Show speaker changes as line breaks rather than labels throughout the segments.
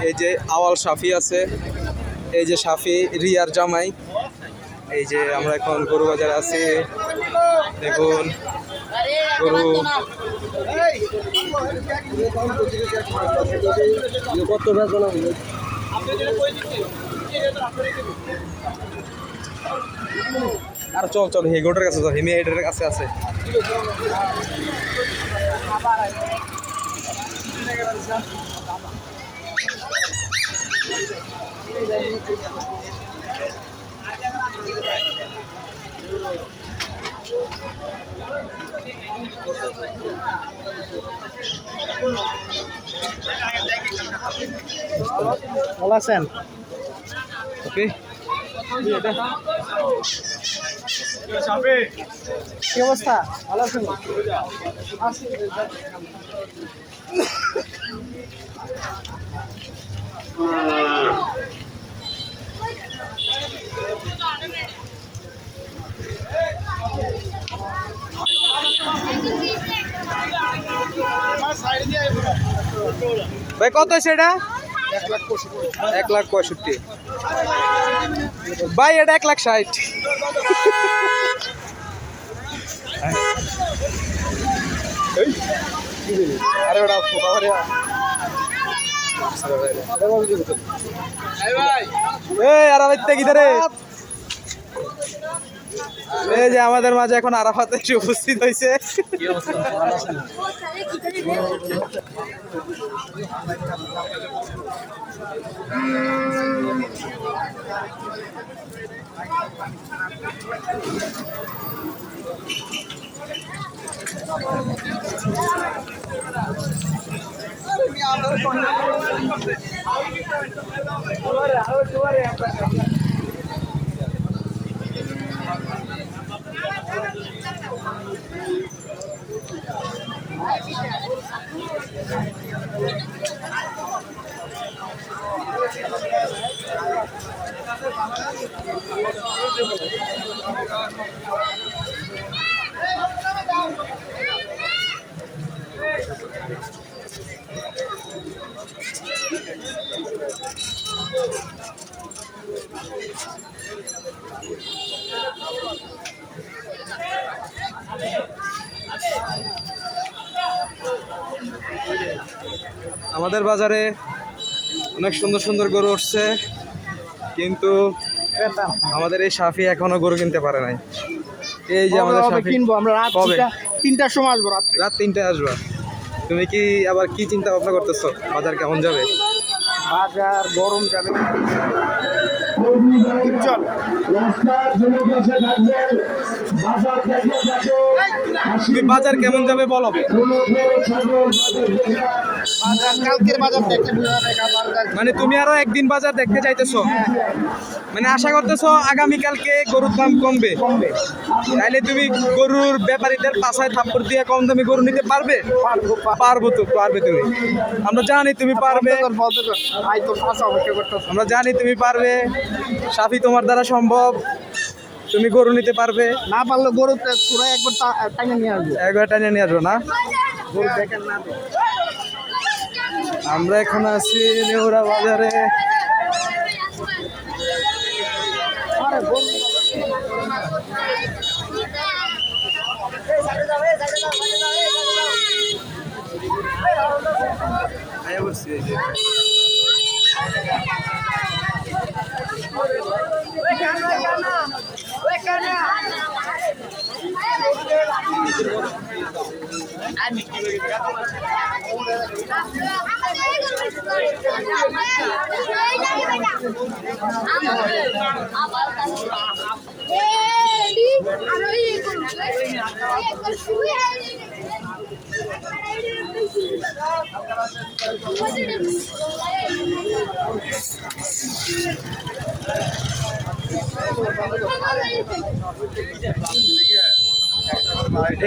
এই যে আওয়াল সাফি আছে, এই যে সাফি রিয়ার জামাই। এই যে আমরা এখন গরু বাজারে আছি, দেখুন গরু কত আর চল চল হে গোটার কাছে চল, হেমি হেডের কাছে আছে।
ভালো আছেন?
ওকে,
কি অবস্থা? ভালো আছেন?
ভাই কত সেটা? 1,65,000। ভাই এটা 1,60,000। আরে ওটা আরাফাত কিধারে? এই যে আমাদের মাঝে এখন আরাফাত এসে উপস্থিত হয়েছে। আমাদের বাজারে অনেক সুন্দর সুন্দর গরু উঠছে, কিন্তু আমাদের এই সাফি এখনো গরু কিনতে পারে নাই। এই যে আমাদের সাফি
কিনবো আমরা, রাত
কবে?
3টার সময় আসবো।
রাত 3টায় আসবা। তুমি কি আবার কি চিন্তা ভাবনা করতেছো? বাজার কেমন যাবে?
বাজার গরম যাবে। চল
তুমি বাজার কেমন যাবে বলো।
বাজার কালকের বাজার দেখে
মানে তুমি আরো একদিন বাজার দেখতে চাইতেছো, মানে আশা করতেছো আগামীকালকে গরুর দাম কমবে, তাইলে তুমি গরুর ব্যাপারীদের পাশায় থাপ্পড় দিয়ে কম দামে গরু নিতে পারবে? পারবো তো, পারবে তুমি, আমরা জানি তুমি পারবে, আমরা জানি তুমি পারবে। সাফি তোমার দ্বারা সম্ভব, তুমি গরু নিতে পারবে।
না পারলে গরু পুরো একবার টাইনে নিয়ে আসবো,
একবার টাইনে নিয়ে আসবো না?
গরু দেখেন না।
আমরা এখন আছি নেউরা বাজারে।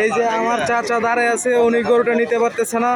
এই যে আমার চাচা দাঁড়ায় আছে, উনি গরুটা নিতে পারতেছে না।